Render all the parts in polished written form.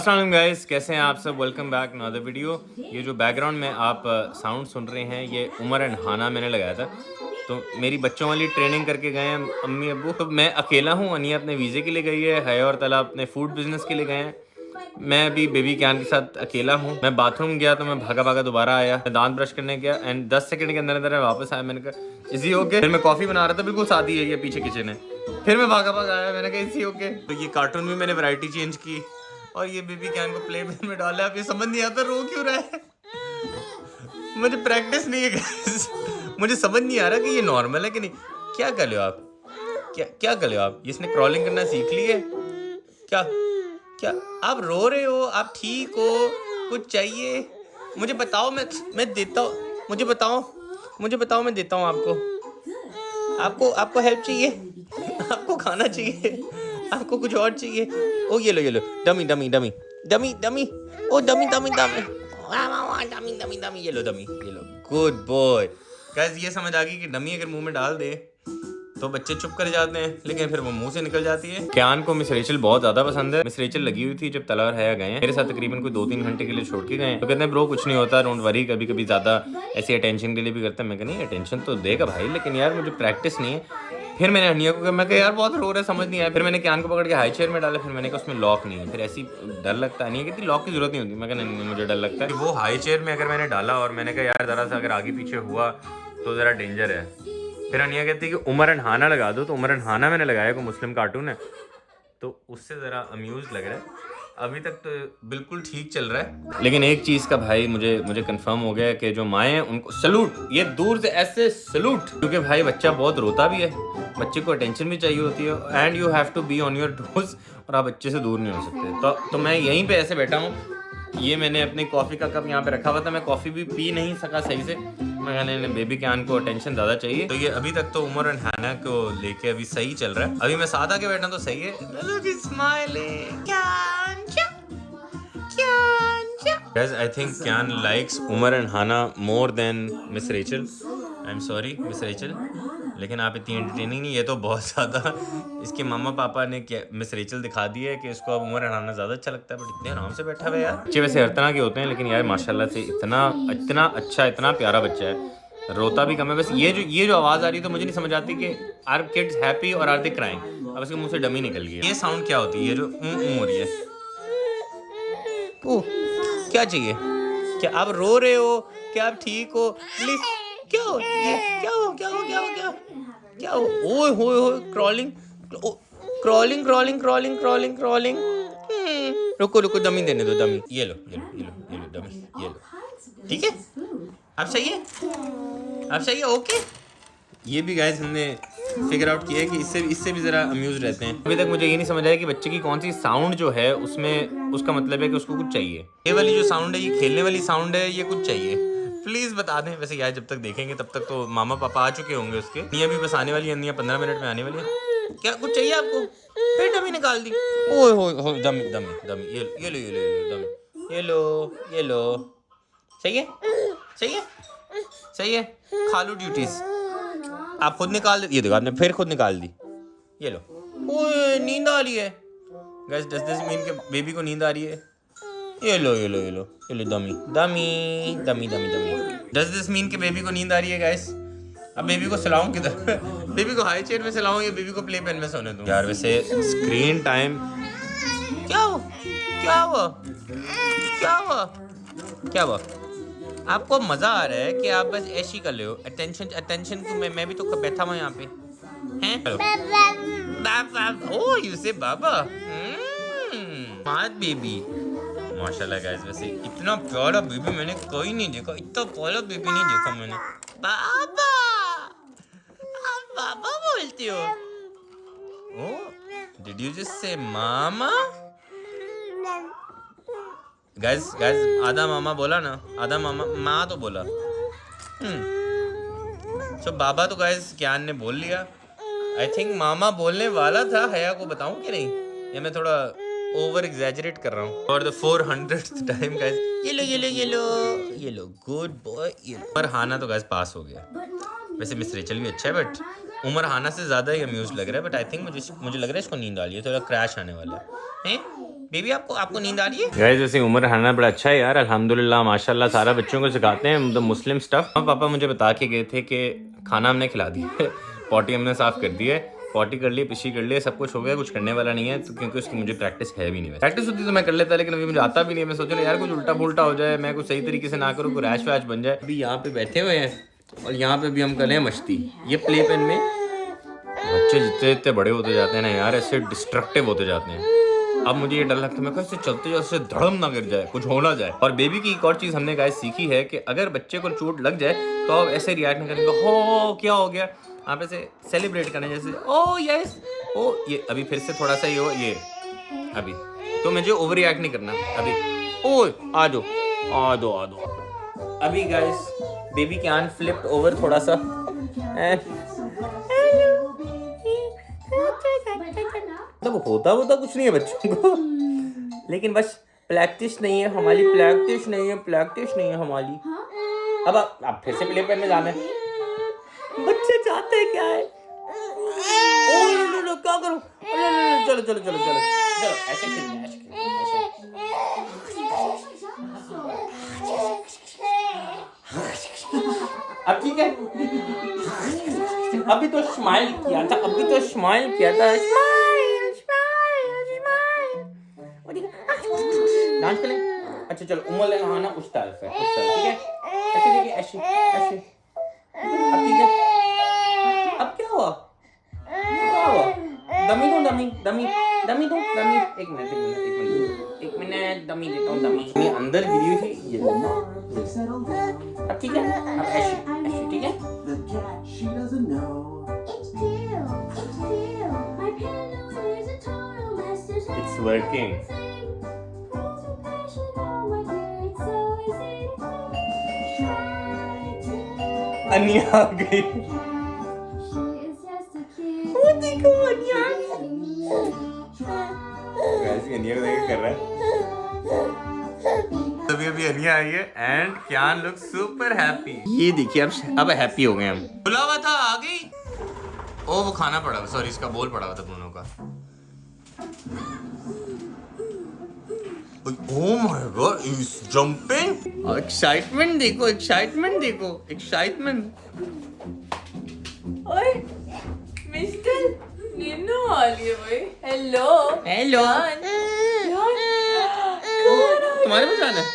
अस्सलाम गाइस, कैसे हैं आप सब। Welcome back another video. ये जो बैकग्राउंड में आप साउंड सुन रहे हैं ये उमर एंड हाना मैंने लगाया था। तो मेरी बच्चों वाली ट्रेनिंग करके गए हैं अम्मी अब्बू। तो मैं अकेला हूँ, अनिया अपने वीज़े के लिए गई है, हया और तला अपने फूड बिजनेस के लिए गए हैं। मैं अभी बेबी कैन के साथ अकेला हूँ। मैं बाथरूम गया तो मैं भागा भागा दोबारा आया, दांत ब्रश करने गया एंड 10 सेकंड के अंदर अंदर मैं वापस आया। मैंने कहा इजी ओके। फिर मैं कॉफ़ी बना रहा था, बिल्कुल सादी है, ये पीछे किचन है। फिर मैं भागा भागा आया, मैंने कहा इजी ओके। तो ये कार्टून में मैंने वैरायटी चेंज की और ये बेबी कैन को प्ले में डाला। अब ये समझ नहीं आता रो क्यों रहा है। मुझे प्रैक्टिस नहीं है guys। मुझे समझ नहीं आ रहा कि ये नॉर्मल है कि नहीं। क्या कर रहे हो आप, क्या कर रहे हो आप। इसने क्रॉलिंग करना सीख ली है क्या। क्या आप रो रहे हो, आप ठीक हो, कुछ चाहिए मुझे बताओ, मैं देता हूँ। मुझे बताओ मैं देता हूँ आपको। आपको हेल्प चाहिए, आपको खाना चाहिए, आपको कुछ और चाहिए। ओ ये लो dummy dummy dummy dummy dummy ओ dummy dummy dummy dummy dummy dummy ये लो गुड बॉय। गाइस ये समझ आ गई कि डमी अगर मुंह में डाल दे तो बच्चे चुप कर जाते हैं, लेकिन फिर वो मुंह से निकल जाती है। क्यान को मिस रेचल बहुत ज्यादा पसंद है। मिस रेचल लगी हुई थी जब तला और हया गए हैं मेरे साथ, तकरीबन कोई 2-3 घंटे के लिए छोड़ के गए हैं। तो कहते हैं ब्रो कुछ नहीं होता, डोंट वरी। कभी कभी ज्यादा ऐसी अटेंशन के लिए भी करता है। मैं कहा नहीं अटेंशन तो देगा भाई, लेकिन यार मुझे प्रैक्टिस नहीं है। फिर मैंने अनिया को कहा, मैं कहा यार बहुत रो रहा है, समझ नहीं आया। फिर मैंने क्यान को पकड़ के हाई चेयर में डाला। फिर मैंने कहा उसमें लॉक नहीं है। फिर ऐसी डर लगता है, नहीं कहती लॉक की जरूरत नहीं होती। मैं कहा नहीं मुझे डर लगता है। वो हाई चेयर में अगर मैंने डाला और मैंने कहा यार जरा सा अगर आगे पीछे हुआ तो ज़रा डेंजर है। फिर अनिया कहती है कि उमर एंड हाना लगा दो। तो उमर एंड हाना मैंने लगाया, कोई मुस्लिम कार्टून है तो उससे ज़रा अम्यूज़ लग रहा है। अभी तक तो बिल्कुल ठीक चल रहा है, लेकिन एक चीज़ का भाई मुझे कंफर्म हो गया है कि जो माएँ हैं उनको सलूट, ये दूर से ऐसे सलूट। क्योंकि भाई बच्चा बहुत रोता भी है, बच्चे को अटेंशन भी चाहिए होती है and you have to be on your toes. और आप बच्चे से दूर नहीं हो सकते। तो मैं यहीं पे ऐसे बैठा हूँ। ये मैंने अपनी कॉफ़ी का कप यहाँ पे रखा हुआ था, मैं कॉफ़ी भी पी नहीं सका सही से। मैं कहने बेबी कैन को अटेंशन ज़्यादा चाहिए। तो ये अभी तक तो उमर एंड हाना को लेके अभी सही चल रहा है। अभी मैं साथ आके बैठा तो सही है। Guys, I think Kyan likes Umar and Hana more than Miss Rachel. I'm sorry, Miss Rachel. लेकिन आप इतनी एंटरटेनिंग नहीं। ये तो बहुत ज़्यादा इसके मामा पापा ने क्या मिस रेचल दिखा दी है कि इसको अब उमर हराना ज़्यादा अच्छा लगता है। बट इतने आराम से बैठा हुआ है यार। बच्चे वैसे हर तरह के होते हैं, लेकिन यार माशाल्लाह से इतना अच्छा, इतना प्यारा बच्चा है। रोता भी कम है। बस ये जो आवाज़ आ रही है तो मुझे नहीं समझ आती कि आर किड्स हैप्पी और आर दे क्राइंग। अब इसके मुँह से डमी निकल गई है। ये साउंड क्या होती है, ये जो हो रही है। ओह क्या चाहिए, क्या आप रो रहे हो, क्या आप ठीक हो, प्लीज। क्या हो ये, क्या हो ओए होए क्रॉलिंग। रुको दमी देने दो, दमी ये लो दमी ये लो। ठीक है अब सही है ओके। ये भी गाइस हमने फिगर आउट किया है कि इससे भी ज़रा अम्यूज रहते हैं। अभी तक मुझे ये नहीं समझ आया कि बच्चे की कौन सी साउंड जो है उसमें उसका मतलब है कि उसको कुछ चाहिए। ये वाली जो साउंड है, ये खेलने वाली साउंड है, ये कुछ चाहिए प्लीज़ बता दें। वैसे यार जब तक देखेंगे तब तक तो मामा पापा आ चुके होंगे उसके। निया भी बस आने वाली है, निया 15 मिनट में आने वाली है। क्या कुछ चाहिए आपको, फिर डमी निकाल दी। ओए हो दमी ये लो सही है खा लो ड्यूटीज। आप खुद निकाल दे, ये देखो आपने फिर खुद निकाल दी। ये लो ओए नींद आ रही है। गाइस डज दिस मीन कि बेबी को नींद आ रही है। ये लो दमी डज दिस मीन कि बेबी को नींद आ रही है गाइस। अब बेबी को सुलाऊं किधर बेबी को हाई चेयर में सुलाऊं या बेबी को प्ले पेन में सोने दूं। यार वैसे स्क्रीन टाइम क्या हुआ आपको मजा आ रहा है कि आप बस ऐसी कर ले हो। अटेंशन को मैं भी तो बैठा हुआ यहाँ पे हैं। ओह यू से बाबा स्मार्ट बेबी। माशाल्लाह गाइस, वैसे इतना प्यारा बेबी मैंने कोई नहीं देखा, इतना प्यारा बेबी नहीं देखा मैंने। बाबा आप बाबा बोलते हो। ओह did you just say mama. Guys आधा मामा बोला ना, आधा माँ तो बोला। सो बाबा तो गाइस क्यान ने बोल लिया। आई थिंक मामा बोलने वाला था। हया को बताऊं कि नहीं, या मैं थोड़ा ओवर एग्जैजरेट कर रहा हूँ for the 400th time guys. ये लो गुड बॉय। पर हाना तो गाइस पास हो गया। वैसे मिस रेचल भी अच्छा है बट उमर हाना से ज़्यादा ही अम्यूज लग रहा है, बट आई थिंक मुझे लग रहा है इसको नींद आ रही है, थोड़ा क्रैश आने वाला है। बेबी आपको नींद आ रही है? गाइस जैसे उमर हाना बड़ा अच्छा है यार, अल्हम्दुलिल्लाह माशाल्लाह, सारा बच्चों को सिखाते हैं मतलब मुस्लिम स्टफ। पापा मुझे बता के गए थे कि खाना हमने खिला दिया है, पॉटी हमने साफ़ कर दी है, पॉटी कर ली, पिशी कर ली, सब कुछ हो गया, कुछ करने वाला नहीं है तो, क्योंकि उसकी मुझे प्रैक्टिस है भी नहीं। प्रैक्टिस होती तो मैं कर लेता, लेकिन अभी मुझे आता भी नहीं है। मैं सोच रहा यार कुछ उल्टा पुल्टा हो जाए, मैं कुछ सही तरीके से ना करूँ, कोई रैश वैश बन जाए। अभी यहाँ पे बैठे हुए हैं और यहाँ पे भी हम कर रहे हैं मस्ती। ये प्ले पेन में बच्चे जितने जितने बड़े होते जाते हैं ना यार, ऐसे डिस्ट्रक्टिव होते जाते हैं। अब मुझे ये डर लगता है मैं कैसे चलते जैसे धड़म ना गिर जाए, कुछ हो ना जाए। और बेबी की एक और चीज़ हमने गाइस सीखी है कि अगर बच्चे को चोट लग जाए तो आप ऐसे रिएक्ट नहीं करेंगे हो क्या हो गया, आप ऐसे सेलिब्रेट करें जैसे ओ यस ओ ये। अभी फिर से थोड़ा सा ये हो ये अभी, तो मुझे ओवर रिएक्ट नहीं करना अभी। ओ आ दो अभी guys baby can flipped over थोड़ा सा। मतलब होता कुछ नहीं है बच्चों को, लेकिन बस प्रैक्टिस नहीं है हमारी, प्रैक्टिस नहीं है हमारी। अब फिर से प्ले पेन में जाना है। बच्चे चाहते हैं क्या है? ओ लो क्या करूं? चलो ऐसे खेलना ऐसे। अब ठीक है, अभी तो स्माइल किया था, स्माइल डांस करें। अच्छा चलो उमर नहाना उस तरफ है, ठीक है ऐसे देखिए ऐसे। अब ठीक है, अब क्या हुआ? दमी दो एक मिनट दमी देता हूँ। दमी अंदर गिरी हुई थी ये। अब ठीक है, अब ऐसे ठीक है। It's working. अनिया आ गई। वो देखो अनिया वैसे अनिया को देख कर रहा है। अभी अनिया आई है and can look super happy. ये देखिए अब हैप्पी हो गए हम। बुला हुआ था आ गई। ओ वो खाना पड़ा, सॉरी इसका बोल पड़ा हुआ था दोनों का। Oh my God, he's jumping! Excitement देखो, excitement. ओए, मिस्टर निन्नू आ लिए भाई। हेलो। तुम्हारे पास आना है?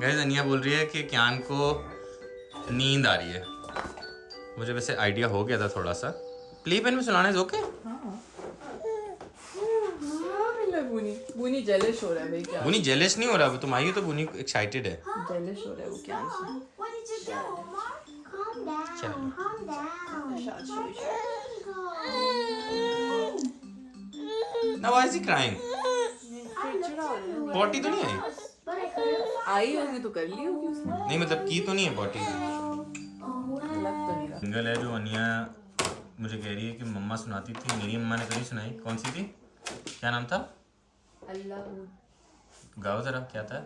गाइस अनिया बोल रही है कि क्यान को नींद आ रही है। मुझे वैसे आइडिया हो गया था थोड़ा सा। प्ले पेन में सुनाना है ओके? बुनी जेलस हो रहा है भाई। क्या बुनी जेलस नहीं हो रहा, तुम आई हो तो बुनी एक्साइटेड है। जेलस हो रहा है वो क्या Now why is he crying? Potty तो नहीं आई होगी तो कर ली होगी उसने। नहीं मतलब की तो नहीं है पॉटी। लग तो नहीं रहा। सिंगल है जो अनिया मुझे कह रही है कि मम्मा सुनाती थी, मेरी मम्मा ने तो नहीं सुनाई। कौन सी थी? क्या नाम था? अल्लाह। गाओ जरा क्या था?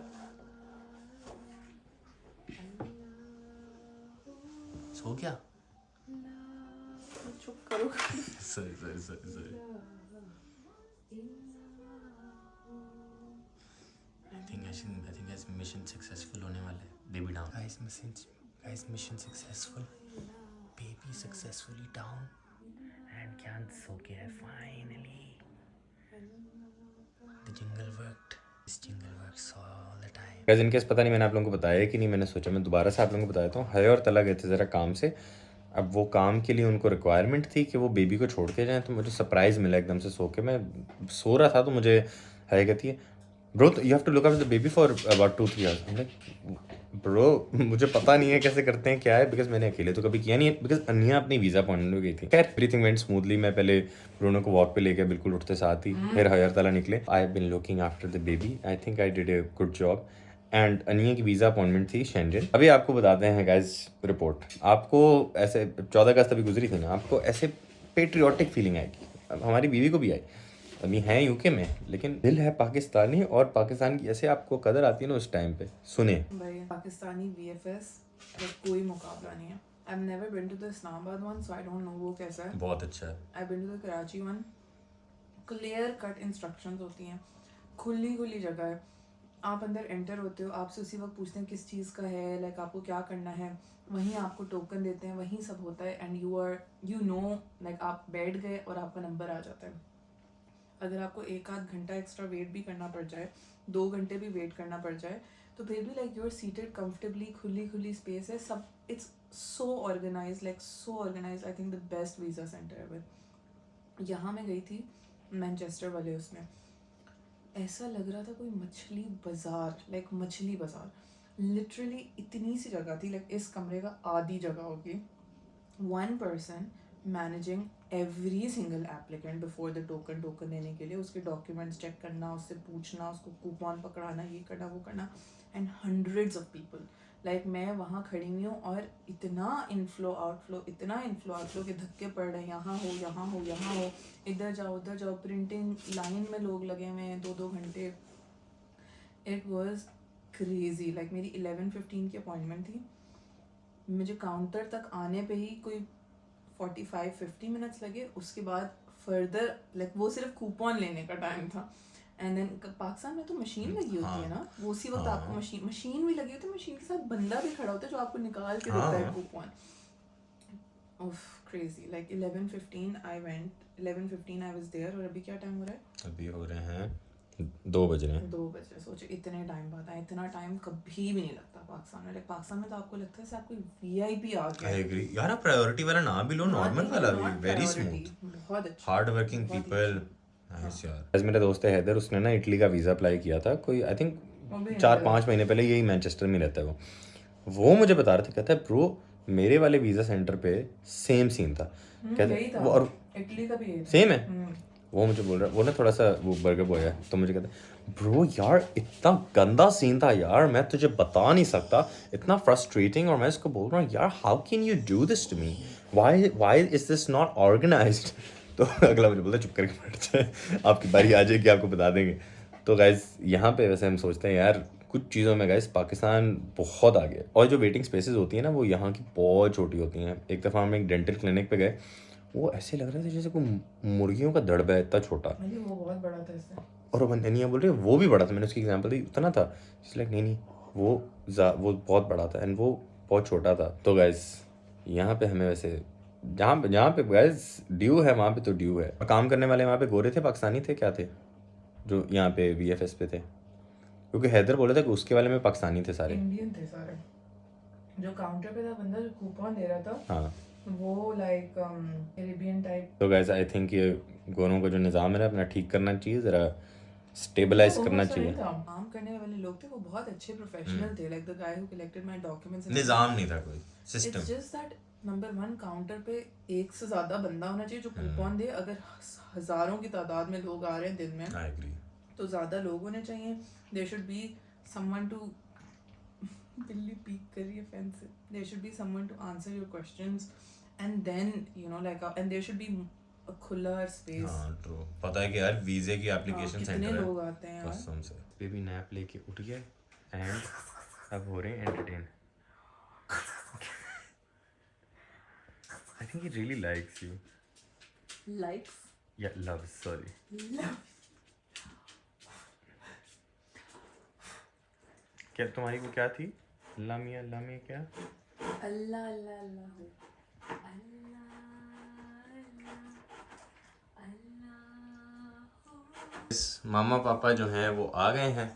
सो क्या? चुप करो। Sorry. I think guys mission successful होने वाला है। Baby down. Guys mission successful. Baby successfully down and क्यान सो गया है finally. The jingle worked. This jingle works all the time. Guys in case पता नहीं मैंने आप लोगों को बताया है कि नहीं, मैंने सोचा मैं दोबारा से आप लोगों को बताता हूँ। हया और तला गए थे ज़रा काम से। अब वो काम के लिए उनको रिक्वायरमेंट थी कि वो बेबी को छोड़ के जाएँ, तो मुझे सरप्राइज़ मिला एकदम से। मैं सो रहा था तो मुझे हया कहती है bro you have to look after the baby for about 2-3 hours. Bro मुझे पता नहीं है कैसे करते हैं क्या है, बिकॉज मैंने अकेले तो कभी किया नहीं है, बिकॉज अनिया अपनी वीज़ा अपॉइंटमेंट में गई थी। खैर एवरीथिंग वेंट स्मूथली। मैं पहले ब्रूनो को वॉक पे लेके बिल्कुल उठते साथ ही फिर हयर तला निकले। I have been looking after the baby, I think I did a good job. And अनिया की वीज़ा अपॉइंटमेंट थी शेंजन। अभी आपको बताते हैं गाइज रिपोर्ट। आपको ऐसे 14 अगस्त अभी गुजरी थी ना, आपको ऐसे पेट्रियाटिक फीलिंग आएगी, हमारी बीवी को भी आई। अभी हैं यूके में, लेकिन दिल है पाकिस्तानी, और पाकिस्तान की ऐसे आपको कदर आती है ना उस टाइम पे। सुने भाई पाकिस्तानी VFS का कोई मुकाबला नहीं है। I've never been to the Islamabad one, so I don't know वो कैसा है। बहुत अच्छा है। I've been to the Karachi one. Clear cut instructions होती हैं, खुली जगह है, आप अंदर एंटर होते हो, आपसे उसी वक्त पूछते हैं किस चीज़ का है, लाइक आपको क्या करना है, वहीं आपको टोकन देते हैं, वहीं सब होता है, एंड यू नो लाइक आप बैठ गए और आपका नंबर आ जाता है। अगर आपको 1-8 घंटा एक्स्ट्रा वेट भी करना पड़ जाए, 2 घंटे भी वेट करना पड़ जाए, तो फिर भी like you are seated comfortably, खुली स्पेस है, सब it's so organise, like so organise. I think the best visa centre ever. यहाँ मैं गई थी मैनचेस्टर वाले, उसमें ऐसा लग रहा था कोई मछली बाज़ार, लाइक मछली बाज़ार, लिटरली इतनी सी जगह थी, लाइक इस कमरे का आधी जगह होगी, 1 person managing every single applicant before the token देने के लिए, उसके डॉक्यूमेंट्स चेक करना, उससे पूछना, उसको कूपन पकड़ाना, ये करना वो करना, and hundreds of people. Like मैं वहाँ खड़ी हुई हूँ और इतना इनफ्लो आउटफ्लो के धक्के पड़ रहे हैं, यहाँ हो, इधर जाओ, प्रिंटिंग लाइन में लोग लगे हुए हैं 2-2 घंटे। It was crazy. लाइक मेरी 11:15 की अपॉइंटमेंट थी, मुझे काउंटर तक आने पे ही कोई 45-50 मिनट्स लगे, उसके बाद फर्दर लाइक वो सिर्फ कूपन लेने का टाइम था। एंड देन पाकिस्तान में तो मशीन लगी होती है ना, वो उसी वक्त आपको मशीन भी लगी होती है, मशीन के साथ बंदा भी खड़ा होता है जो आपको निकाल के देता है कूपन। ओफ crazy. Like 11:15 I went, 11:15 I was there, और अभी क्या टाइम हो रहा है? अभी हो रहे हैं 2 बज रहे हैं। 2 बजे। सोचो इतने टाइम बाद आए, इतना टाइम कभी भी नहीं लगता पाकिस्तान में। लाइक पाकिस्तान में तो आपको लगता है आपको VIP आ गया। आई एग्री यार, आप प्रायोरिटी वाला ना भी लो, नॉर्मल वाला भी वेरी स्मूथ, बहुत अच्छा, हार्ड वर्किंग पीपल। नाइस यार। मेरा दोस्त है हैदर, उसने ना इटली का वीज़ा अप्लाई किया था कोई आई थिंक 4-5 महीने पहले, यही मैनचेस्टर में रहता है वो मुझे बता रहे थे, कहता है ब्रो मेरे वाले वीज़ा सेंटर पे सेम सीन था, कहते वो और इटली का भी सेम है। वो मुझे बोल रहा, वो ना थोड़ा सा वो बर्गर बॉय है, तो मुझे कहता है ब्रो यार इतना गंदा सीन था यार, मैं तुझे बता नहीं सकता, इतना फ्रस्ट्रेटिंग। और मैं इसको बोल रहा हूँ यार how can you do this to me, why is this not organised. तो अगला मुझे बोलता है चुप करके बैठ जाए, आपकी बारी आ जाएगी, आपको बता देंगे। तो गाइज यहाँ पे वैसे हम सोचते हैं यार कुछ चीज़ों में गाइस पाकिस्तान बहुत आगे है, और जो वेटिंग स्पेसेस होती हैं ना वो यहाँ की बहुत छोटी होती हैं। एक दफ़ा हम एक डेंटल क्लिनिक पे गए, वो ऐसे लग रहा था जैसे कोई मुर्गियों का दड़बा है, इतना छोटा। वो बहुत बड़ा था इससे, और वो बंदनिया बोल रही है वो भी बड़ा था, मैंने उसकी एग्जांपल दी उतना था, इसलिए नहीं वो बहुत बड़ा था एंड वो बहुत छोटा था। तो गाइस यहाँ पे हमें वैसे जहाँ पे गाइस ड्यू है वहाँ पे तो ड्यू है। और काम करने वाले वहाँ पे गोरे थे, पाकिस्तानी थे, क्या थे जो यहाँ पे VFS पे थे? क्योंकि हैदर बोला था कि उसके वाले में पाकिस्तानी थे सारे, इंडियन थे सारे। जो काउंटर पे था बंदा जो कूपन दे रहा था, हाँ वो लाइक कैरेबियन टाइप। तो गाइस आई थिंक ये गोरों का जो निज़ाम है ना अपना ठीक करना चाहिए, ज़रा स्टेबलाइज करना चाहिए। काम करने वाले लोग थे वो बहुत अच्छे प्रोफेशनल थे, like the guy who collected my documents. निज़ाम नहीं था कोई, system. It's just that number 1 counter पे एक से ज़्यादा बंदा होना चाहिए जो कूपन दे। अगर हज़ारों की तादाद में लोग आ रहे हैं दिन में, आई एग्री, तो ज़्यादा लोग होने चाहिए। There should be someone to बिल्ली पीक कर रही है फैन से, there should be someone to answer your questions, and then you know like and there should be a खुला स्पेस। हाँ ट्रू। पता है कि यार वीज़े की एप्लीकेशन सेंटर है, कितने लोग आते हैं यार, कसम से। बेबी नैप लेके उठ गया एंड अब हो रहे हैं entertain. I think he really likes you, likes या लव, सॉरी। क्या तुम्हारी वो क्या थी, लामिया क्या? अल्लाह अल्लाह अल्लाह अल्लाह। मामा पापा जो हैं वो आ गए हैं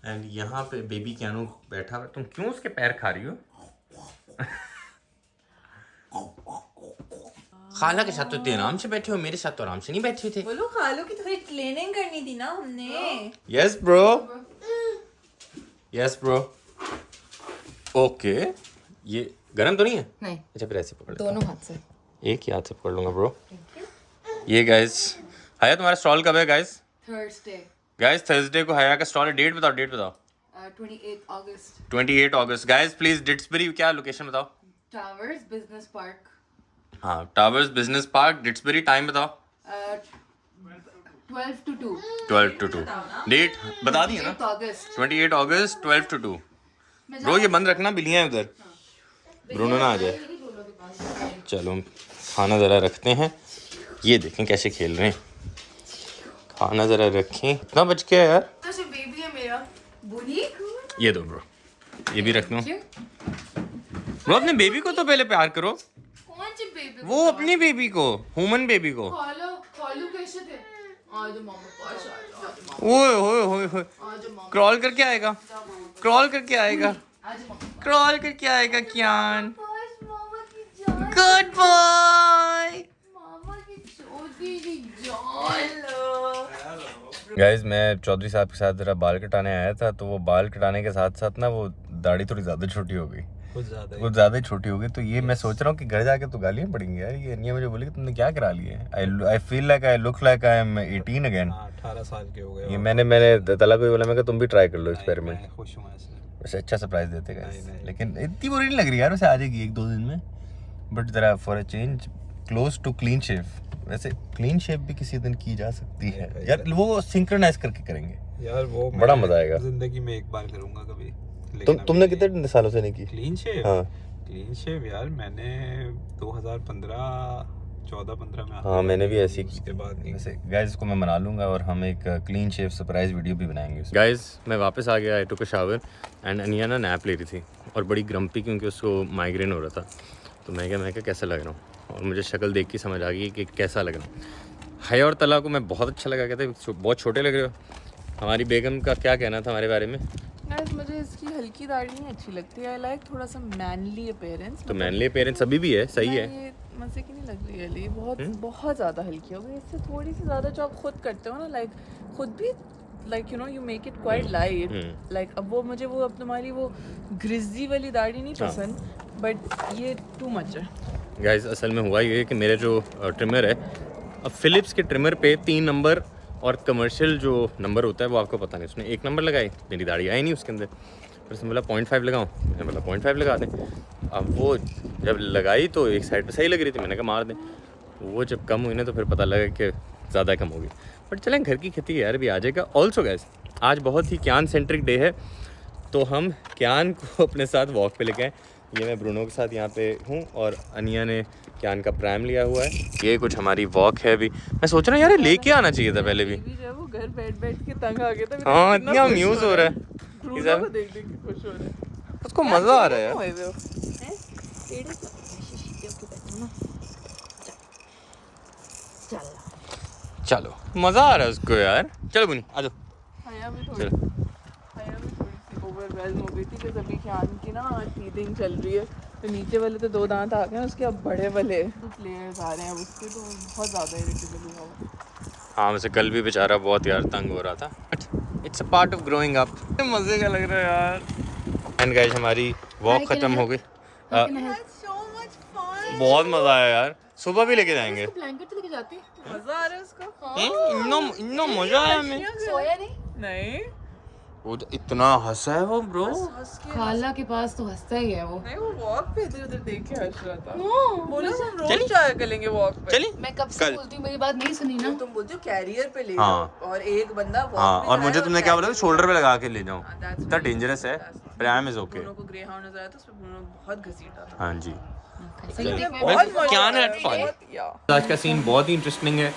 एंड यहाँ पे बेबी कैनू बैठा हुआ। तुम क्यों उसके पैर खा रही हो? खाला के साथ तो इतने आराम से बैठे हो, मेरे साथ तो आराम से नहीं बैठे थे। बोलो खालो की थोड़ी ट्रेनिंग करनी थी ना हमने। Yes bro, yes bro. Okay, ये गरम तो नहीं है? नहीं। अच्छा फिर ऐसे पकड़, दोनों हाथ से, एक ही हाथ से पकड़ लूंगा ब्रो। ये गाइस, हया तुम्हारा स्टॉल कब है गाइस? थर्सडे। गाइस थर्सडे को हया का स्टॉल है। डेट बताओ, डेट बताओ। 28 अगस्त। 28 अगस्त। गाइस प्लीज डिट्सबरी, क्या लोकेशन बताओ? Towers business park. हाँ, टावर्स बिजनेस पार्क डिट्सबरी। टाइम बताओ? 12 to 2 डेट बता दी है ना 28 अगस्त 12 to 2 ब्रो ये बंद रखना बिल्लियाँ हैं उधर ब्रूनो ना आ जाए चलो खाना ज़रा रखते हैं ये देखें कैसे खेल रहे हैं खाना ज़रा रखें कितना बच गया यार बेबी है मेरा बुनी ये दो ब्रो ये भी रख दो ब्रो अपने बेबी को तो पहले प्यार करो कौन सी बेबी वो अपनी बेबी को ह्यूमन बेबी को खालू कैसे थे आज मामा पास आ ओए होए होए होए क्रॉल करके आएगा क्रॉल करके आएगा क्रॉल करके आएगा कियान गुड बॉय गाइस मैं चौधरी साहब के साथ जरा बाल कटाने आया था तो वो बाल कटाने के साथ साथ ना वो दाढ़ी थोड़ी ज़्यादा छोटी हो गई कुछ ज़्यादा ही छोटी हो गई तो ये मैं सोच रहा हूँ कि घर जाके तो गालियाँ पड़ेंगी यार ये अनिया मुझे बोली कि तुमने क्या करा लिया है I feel like I look like I am 18 again 18 साल के हो गए ये मैंने तला को बोला मैं कि तुम भी ट्राई कर लो एक्सपेरिमेंट खुश हूँ ऐसे वैसे अच्छा सरप्राइज देते गाइस लेकिन इतनी बुरी नहीं लग रही यार वैसे आ जाएगी 1-2 दिन में बट जरा for a change close to clean shave वैसे क्लीन शेव भी किसी दिन की जा सकती है यार वो सिंक्रोनाइज करके करेंगे यार वो बड़ा मजा आएगा जिंदगी में एक बार करूंगा कभी तुमने कितने सालों से नहीं की क्लीन शेव हाँ क्लीन शेव यार मैंने 2015 में हाँ मैंने भी ऐसी उसके बाद नहीं वैसे गाइस को मैं मना लूंगा और हम एक क्लीन शेव सरप्राइज वीडियो भी बनाएंगे गाइस मैं वापस आ गया आई टुक अ शावर एंड अनिया ना नैप ले रही थी और बड़ी ग्रम्पी क्योंकि उसको माइग्रेन हो रहा था तो मैं क्या कैसा लग रहा हूँ और मुझे शक्ल देख के समझ आ गई कि कैसा लग रहा हूँ हाय और तला को मैं बहुत अच्छा लगा कहते बहुत छोटे लग रहे हो हमारी बेगम का क्या कहना था हमारे बारे में गाइस मुझे इसकी हल्की दाढ़ी नहीं अच्छी लगती है आई लाइक थोड़ा सा मैनली अपीयरेंस तो मैनली अपीयरेंस अभी भी है सही है ये मजे की नहीं लग रही है ये बहुत ज़्यादा हल्की हो गई इससे थोड़ी सी ज़्यादा जो आप खुद करते हो ना लाइक खुद भी like you no you make it quite light like अब वो मुझे वो अब तुम्हारी वो ग्रिजी वाली दाढ़ी नहीं पसंद बट ये टू मच है गाइस असल में हुआ ये कि मेरे जो ट्रिमर है अब फिलिप्स के ट्रिमर पे 3 नंबर और कमर्शियल जो नंबर होता है वो आपको पता नहीं उसने 1 नंबर लगाई मेरी दाढ़ी आई नहीं उसके अंदर फिर उसने बोला 0.5 लगाऊँ मैंने बोला 0.5 लगा दें अब वो जब लगाई तो एक साइड पे सही लग रही थी मैंने कहा मार दें वो जब कम हुई ना तो फिर पता लगा कि ज़्यादा कम होगी बट चलें घर की खेती है यार भी आ जाएगा ऑल्सो गाइस आज बहुत ही क्यान सेंट्रिक डे है तो हम क्यान को अपने साथ वॉक पे लेके आए ये मैं ब्रूनो के साथ यहाँ पे हूँ और अनिया ने क्यान का प्रैम लिया हुआ है ये कुछ हमारी वॉक है अभी मैं सोच रहा हूँ यार लेके आना चाहिए था पहले भी वो घर बैठ के तंग आ गया था हाँ इतना अम्यूज हो रहा है देख के खुश हो रहा है उसको मज़ा आ रहा है यार चलो मज़ा आ रहा है उसको यार चलो बुनी आ जाओ हाया भी थोड़ी सी ओवरवेल्म हो गई थी कि अभी क्यान की ना टीथिंग चल रही है तो नीचे वाले तो 2 दांत आ गए हैं उसके अब बड़े वाले प्लेयर्स आ रहे हैं उसके तो बहुत ज़्यादा इरिटेबल हुआ वो हाँ वैसे कल भी बेचारा बहुत यार तंग हो रहा था it's a part of growing up मज़े का लग रहा है यार एंड गाइस हमारी वॉक ख़त्म हो गई बहुत मज़ा आया यार सुबह भी लेके जाएंगे ब्लैंकेट लेके जाते मज़ा आ रहा है उसको इतना मज़ा आया हमें सोया नहीं वो इतना हंसा है वो ब्रो खाला के पास तो हंसता ही है वो नहीं वो वॉक पे इधर उधर देख के हंस रहा था बोलो हम रोज जाया करेंगे वॉक पे चलिए मैं कब से बोलती हूँ मेरी बात नहीं सुनी ना तुम बोलते हो कैरियर पे ले हाँ। जाओ और एक बंदा वॉक हाँ पे और जाए मुझे तुमने क्या बोला था शोल्डर पे लगा के ले जाऊँ that's इतना very डेंजरस है that's very pram is okay Bruno को ग्रे हाउंड नजर आया था उसमें ब्रूनो बहुत घसीटा था हाँ जी बहुत क्या मजा ना आया, फन बहुत- या। आज का सीन बहुत ही इंटरेस्टिंग है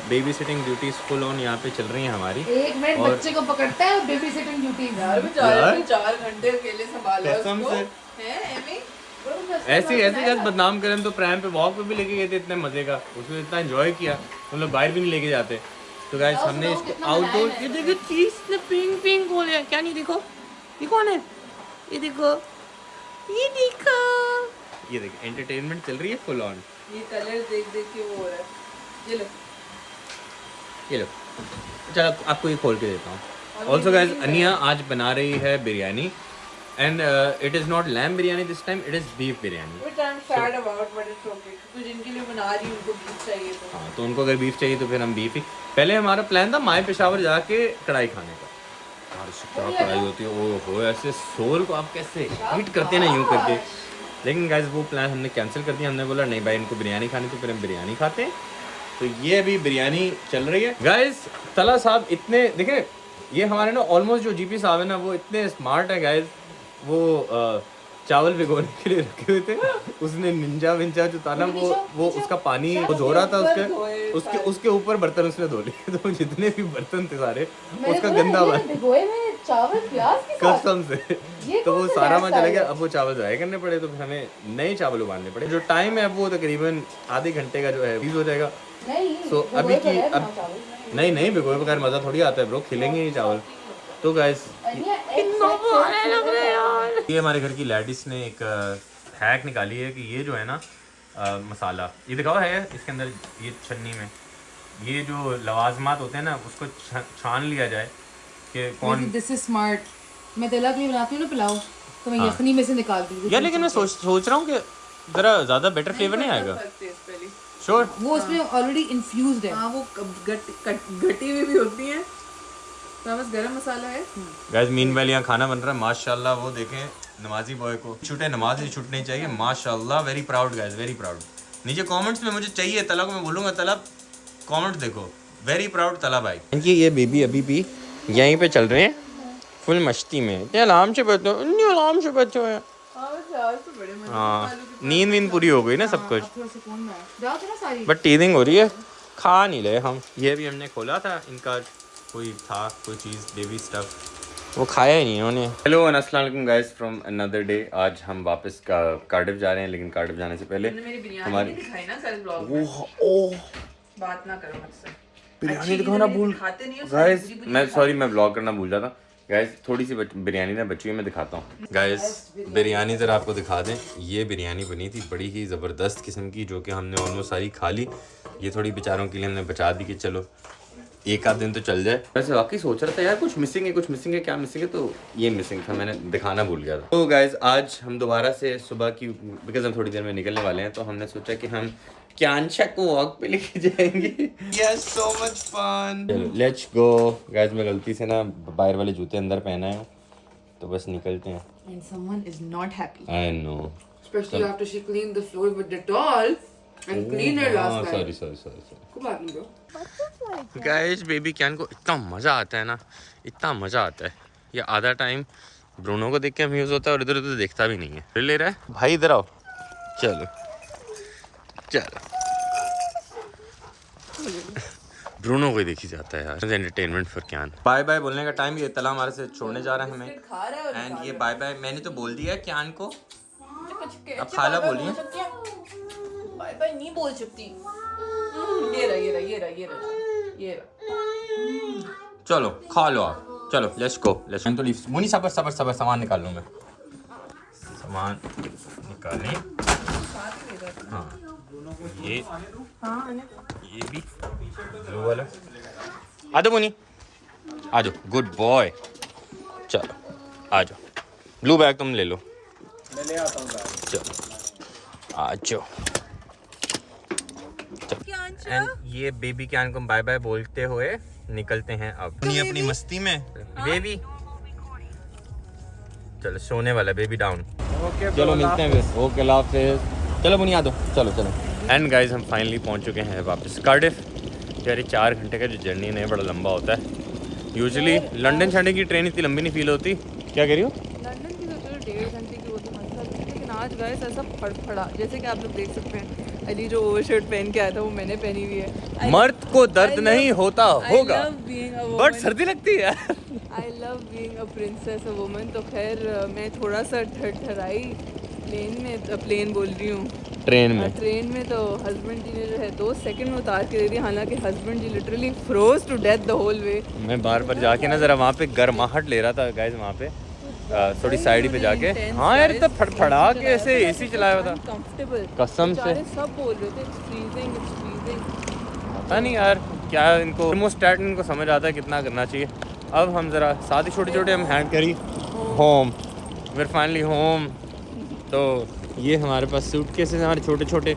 baby sitting duties full on यहाँ पे चल रही हैं हमारी एक मिनट और- बच्चे को पकड़ता है और बेबी सिटिंग ड्यूटी यार बेचारे ने 4 घंटे अकेले संभाला कसम उसको से। हैं एमी ऐसे जस्ट बदनाम करें तो प्रैम पे वॉक पे भी लेके गए थे इतने मजे का उसमें इतना एंजॉय किया हम लोग बाहर भी नहीं लेके जाते तो गाइस हमने इसको आउटडोर ये देखो चीज ने पिंग पिंग बोल रहा क्या नहीं देखो ये कौन है ये देखो ये देखो एंटरटेनमेंट चल रही है फुल ऑन ये कलर देख देख के वो हो रहा है ये लो ये लो चलो आपको ये खोल के देता हूँ ऑल्सो गाइस अनिया आज बना रही है biryani and it is not lamb biryani this time it is beef biryani which I am sad about but it's okay क्योंकि जिनके लिए बना रही हूं उनको बीफ चाहिए तो हाँ तो उनको अगर बीफ चाहिए तो फिर हम बीफ ही पहले हमारा प्लान था माए पेशावर जाके कढ़ाई खाने का और उससे क्या कढ़ाई होती है ओ हो ऐसे सोल को आप कैसे हीट करते हैं ना यूँ करके लेकिन गाइस वो प्लान हमने कैंसिल कर दिया हमने बोला नहीं भाई इनको बिरयानी खानी तो फिर हम बिरयानी खाते हैं तो ये अभी बिरयानी चल रही है गाइस। तला साहब इतने देखे, ये हमारे ना ऑलमोस्ट जो जीपी साहब है ना वो इतने स्मार्ट है गाइस। वो चावल भिगोने के लिए रखे हुए थे, उसने निंजा विंजा जो था ना वो उसका पानी वो धो रहा था, उसके ऊपर बर्तन उसने धो लिए। तो जितने भी बर्तन थे सारे उसका गंदा कसम से, तो वो सारा वहाँ चला गया। अब वो चावल ज़ाया करने पड़े, तो फिर हमें नए चावल उबालने पड़े। जो टाइम है वो तकरीबन आधे घंटे का जो है यूज हो जाएगा। सो अभी की अब नहीं भिगोए बगैर मज़ा थोड़ी आता है ब्रो, खिलेंगे ही चावल। तो गाइस ये हमारे घर की लेडीज ने एक हैक निकाली है कि ये जो है ना मसाला, ये दिखाओ है इसके अंदर, ये छन्नी में ये जो लवाजमात होते हैं ना उसको छान लिया जाए कि कौन। This is smart. मैं तिलक नहीं बनाती हूँ ना पुलाव, तो मैं यखनी में से निकालती हूँ यार, लेकिन मैं सोच रहा हूँ कि जरा ज़्यादा बेटर फ्लेवर नहीं आएगा। श्योर वो उसमें ऑलरेडी इन्फ्यूज्ड है। हाँ वो घटी हुई भी होती है, तो बस गरम मसाला है। गाइस मीनवाइल यहाँ खाना बन रहा है माशाल्लाह। वो देखें नमाजी बॉय को छूटे, नमाज नहीं छूटनी चाहिए माशाल्लाह। Very proud guys, very proud. नीचे कमेंट्स में मुझे चाहिए तला को, मैं बोलूँगा तला कमेंट देखो, वेरी प्राउड तला भाई। इनकी ये बेबी अभी भी यहीं पे चल रहे हैं फुल मस्ती में। इतने आराम से बैठो, इतने आराम से बैठे हुए हैं। हाँ नींद वींद पूरी हो गई ना सब कुछ, बट टीजिंग हो रही है, खा नहीं रहे हम। ये भी हमने खोला था, इनका कोई था कोई चीज़ बेबी स्टफ, वो खाया ही नहीं इन्होंने। हेलो एंड अस्सलाम वालेकुम गाइस फ्रॉम अनदर डे। आज हम वापस कार्डिफ जा रहे हैं, लेकिन कार्डिफ जाने से पहले हमारी बात ना करो मुझसे, बिरयानी दिखाना भूल गाइस। मैं सॉरी, मैं ब्लॉग करना भूल जाता गाइस। थोड़ी सी बिरयानी ना बची हुई, मैं दिखाता हूँ गाइस। बिरयानी ज़रा आपको दिखा दें। ये बिरयानी बनी थी बड़ी ही ज़बरदस्त किस्म की, जो कि हमने ऑलमोस्ट सारी खा ली। ये थोड़ी बेचारों के लिए हमने बचा दी कि चलो एक आध दिन तो चल जाए। वैसे वाकई सोच रहा था यार कुछ मिसिंग है, क्या मिसिंग है, तो ये मिसिंग था, मैंने दिखाना भूल गया था। तो गाइस आज हम दोबारा से सुबह की, बिकॉज हम थोड़ी देर में निकलने वाले हैं, तो हमने सोचा कि हम क्यांशा को वॉक पे लेके जाएंगे। यस सो मच फन, चलो लेट्स गो गाइस। मैं गलती से ना बाहर वाले जूते अंदर पहना है, तो बस निकलते हैं। And someone is not happy. I know, Especially after she cleaned the floor with Dettol and cleaned her last night. Sorry कोई बात नहीं bro. गाइस बेबी कैन को इतना मज़ा आता है ना, इतना मज़ा आता है। ये आधा टाइम ब्रूनो को देख के अम्यूज़ होता है और इधर उधर देखता भी नहीं है। फिर ले रहा है भाई, इधर आओ, चलो चलो। ब्रूनो को ही देखी जाता है यार, एंटरटेनमेंट फॉर क्यान। बाय बाय बोलने का टाइम, ये तला हमारे से छोड़ने जा रहा है हमें। एंड ये बाय बाय मैंने तो बोल दिया क्यान को, अब खाला बोलिए। बाय बाय नहीं बोल सकती। ये रहा। चलो खा लो आप, चलो लेट्स गो। तो मुनी सबर सामान निकाल लूँ मैं, सामान निकालें। हाँ ये भी ब्लू वाला आ जाओ मुनी, आ जाओ, गुड बॉय। चलो आ जाओ, ब्लू बैग तुम ले लो, मैं ले आता हूँ। चलो आ जाओ। एंड ये बेबी क्यान को बाय बाय बोलते हुए निकलते हैं अब अपनी मस्ती में। बेबी चलो सोने वाला, बेबी डाउन। चलो मिलते हैं फिर, ओके अल्लाह हाफिज़। चलो बुनी आ दो, चलो। एंड गाइज हम फाइनली पहुंच चुके हैं वापस कार्डिफ। यार ये 4 घंटे का जो जर्नी है बड़ा लंबा होता है। यूजुअली लंदन छाने की ट्रेन इतनी लंबी नहीं फील होती। क्या कह रही हो? लंदन की तो चलो 1.5 घंटे की होती है, लेकिन आज गाइस ऐसा फड़फड़ा, जैसे कि आप लोग देख सकते हैं। अली जो ओवरशर्ट पहन के आया था वो मैंने पहनी हुई है। मर्द को दर्द नहीं होता होगा, बट सर्दी लगती है। I love being a princess, a woman. तो खैर मैं थोड़ा सा ठहराई प्लेन बोल रही हूँ, ट्रेन में। ट्रेन में तो हस्बैंड जी ने जो है 2 सेकंड में उतार के दे दी। हालांकि husband ji literally froze to death the whole way. मैं बार बार जाके ना जरा वहाँ पे गर्माहट ले रहा था गाइज, वहाँ पे थोड़ी साइड पे जाके। हाँ यार इतना फड़फड़ा के ऐसे एसी चलाया हुआ था, कंफर्टेबल कसम से। सब बोल रहे थे इट्स फ्रीजिंग। पता नहीं यार क्या इनको थर्मोस्टेट इनको समझ आता है कितना करना चाहिए। अब हम ज़रा साथ ही छोटे हम हैंड करी होम, वेर फाइनली होम। तो ये हमारे पास सूटकेसेस हमारे छोटे,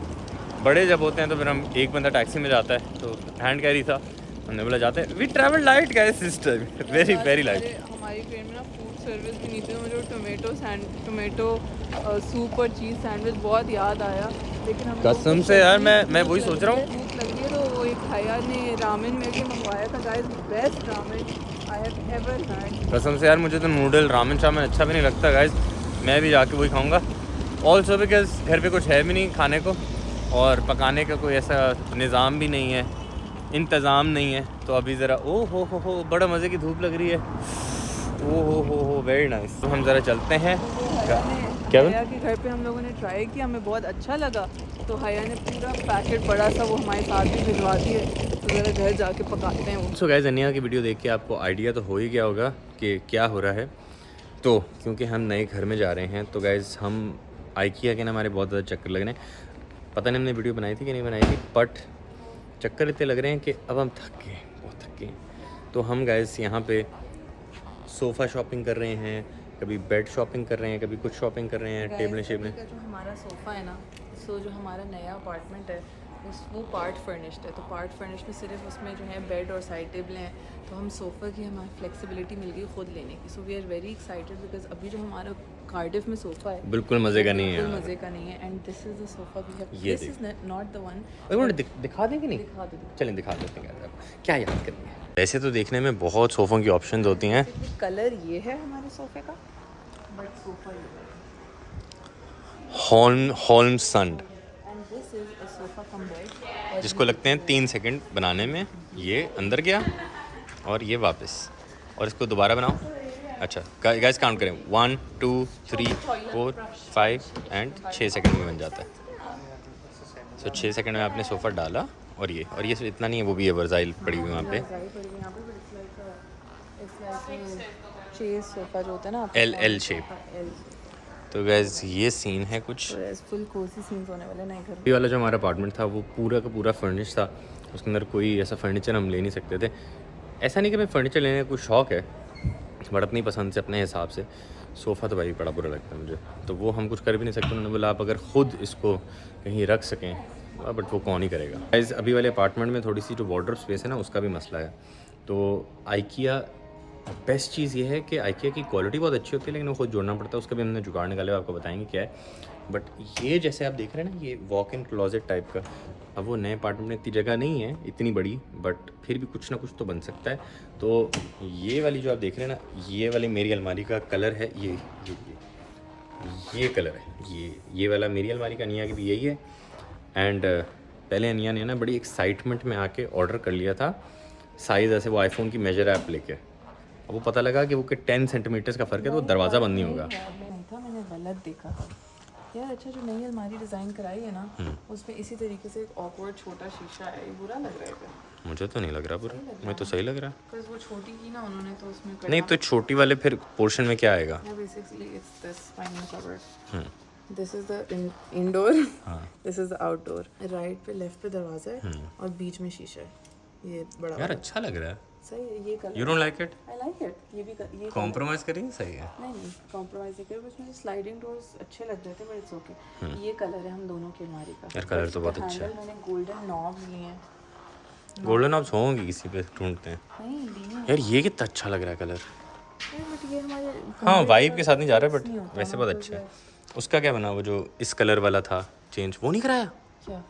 बड़े जब होते हैं तो फिर हम एक बंदा टैक्सी में जाता है, तो हैंड कैरी था, हमने बोला जाते हैं। We travel light guys sister, very light. हमारी ट्रेन में ना फूड सर्विस भी नहीं थी, मुझे टोमेटो सूप और चीज़ सैंडविच बहुत याद आया। लेकिन हम कसम से यार मैं वही सोच रहा हूँ। भूख लगी है तो वो एक हया ने रामेन मेरे लिए मंगवाया था guys, best ramen I have ever had. कसम से यार मुझे तो नूडल रामेन शामेन अच्छा भी नहीं लगता गाइस, मैं भी जाके वही खाऊंगा। ऑल्सो बिकॉज घर पे कुछ है भी नहीं खाने को और पकाने का कोई ऐसा निज़ाम भी नहीं है, इंतज़ाम नहीं है। तो अभी ज़रा ओ हो बड़ा मज़े की धूप लग रही है। ओ हो वेरी नाइस। तो हम ज़रा चलते हैं। क्या हया के घर पे हम लोगों ने ट्राई किया, हमें बहुत अच्छा लगा, तो हया ने पूरा पैकेट बड़ा सा वो हमारे साथ भी भिजवा दिए, तो ज़रा घर जाके पकाते हैं वो। सो गाइस अनिया की वीडियो देख के आपको आइडिया तो हो ही गया होगा कि क्या हो रहा है। तो क्योंकि हम नए घर में जा रहे हैं तो गाइस हम आइकिया के ना हमारे बहुत ज़्यादा चक्कर लग रहे हैं। पता नहीं हमने वीडियो बनाई थी कि नहीं बनाई थी, बट चक्कर इतने लग रहे हैं कि अब हम थक गए, बहुत थक गए। तो हम गाइस यहाँ पे सोफ़ा शॉपिंग कर रहे हैं, कभी बेड शॉपिंग कर रहे हैं, कभी कुछ शॉपिंग कर रहे हैं, टेबलें शेबलें। का जो हमारा सोफ़ा है ना, सो जो हमारा नया अपार्टमेंट है वो पार्ट फर्निश्ड है, तो पार्ट फर्निश्ड में सिर्फ उसमें जो है बेड और साइड टेबल हैं, तो हम सोफ़ा की हमें फ्लेक्सिबिलिटी मिल गई खुद लेने की। So we are very excited because अभी जो हमारा कार्डिफ में सोफ़ा है बिल्कुल मज़े का नहीं है बिल्कुल यार। मज़े का नहीं है। And this is the sofa we have, ये this is not the one. एक मिनट दिखा दें कि नहीं? दिखा दो। चलें दिखा देते हैं यार, क्या याद करेंगे। वैसे तो देखने में बहुत सोफ़ों की ऑप्शंस होती हैं। कलर ये है हमारे सोफ़े का, बट सोफ़ा ये है। होल्मसंड and this is a sofa cum bed, जिसको लगते हैं 3 सेकंड बनाने में। ये अंदर गया और ये वापस, और इसको दोबारा बनाओ। अच्छा गाइस काउंट करें, 1 2 3 4 5 एंड 6 सेकंड में बन जाता है। सो 6 सेकंड में आपने सोफ़ा डाला और ये इतना नहीं है, वो भी है वर्जाइल पड़ी हुई वहाँ पे। चेस सोफ़ा जो होता है ना एल शेप। तो गाइस ये सीन है कुछ। फुल कोसी सीन्स होने वाले नए घर में। ये वाला जो हमारा अपार्टमेंट था वो पूरा का पूरा फर्निश था, उसके अंदर कोई ऐसा फर्नीचर हम ले नहीं सकते थे। ऐसा नहीं कि मैं फर्नीचर लेने का कुछ शौक़ है, बट अपनी पसंद से अपने हिसाब से। सोफ़ा तो भाई बड़ा बुरा लगता है मुझे, तो वो हम कुछ कर भी नहीं सकते। उन्होंने बोला आप अगर ख़ुद इसको कहीं रख सकें, बट वो कौन ही करेगा। गाइस अभी वाले अपार्टमेंट में थोड़ी सी जो वार्डरोब स्पेस है ना, उसका भी मसला है। तो आइकिया बेस्ट चीज़ ये है कि आइकिया की क्वालिटी बहुत अच्छी होती है, लेकिन वो खुद जोड़ना पड़ता है। उसका भी हमने जुगाड़ निकाले, आपको बताएंगे क्या है। बट ये जैसे आप देख रहे हैं ना, ये वॉक इन क्लोजेट टाइप का। अब वो नए अपार्टमेंट में इतनी जगह नहीं है इतनी बड़ी, बट फिर भी कुछ ना कुछ तो बन सकता है। तो ये वाली जो आप देख रहे हैं ना, ये वाली मेरी अलमारी का कलर है, ये कलर है, ये वाला मेरी अलमारी का, अनिया की भी यही है। एंड पहले अनिया ने ना बड़ी एक्साइटमेंट में आके ऑर्डर कर लिया था साइज़ ऐसे, वो आईफोन की मेजर ऐप लेके। अब वो पता लगा कि वो कि 10 सेंटीमीटर्स का फ़र्क है, तो वो दरवाज़ा बंद नहीं होगा। नहीं था, मैंने गलत देखा था यार। अच्छा जो नई अलमारी डिज़ाइन कराई है ना, उसमें इसी तरीके से एक ऑकवर्ड छोटा शीशा है, ये बुरा लग रहा है क्या? मुझे तो नहीं लग रहा बुरा, मुझे तो सही लग रहा है। बिकॉज़ वो छोटी की ना उन्होंने, तो उसमें नहीं तो छोटी वाले फिर पोर्शन में क्या आएगा? Basically it's this final cover. This is the indoor, this is the outdoor. Right पे लेफ्ट पे दरवाजा है और बीच में शीशा है। ये बड़ा यार अच्छा लग रहा है। सही है ये colour. You don't like it? I like it. ये कॉम्प्रोमाइज करिए, सही है। नहीं कॉम्प्रोमाइज नहीं कर, उसमें स्लाइडिंग डोर्स अच्छे लग रहे थे, बट इट्स ओके। ये कलर है हम दोनों की अलमारी का। यार कलर तो बहुत अच्छा है। मैंने गोल्डन नॉब्स लिए हैं। गोल्डन ऑब्स होंगी किसी पे ढूंढते हैं। नहीं लिए हैं यार ये कितना अच्छा लग रहा है कलर। बट ये हमारे हाँ वाइब के साथ नहीं जा रहा, नहीं बट होता वैसे ना, बहुत तो अच्छा है। जो उसका क्या बना, वो जो इस कलर वाला था चेंज, वो नहीं कराया? क्या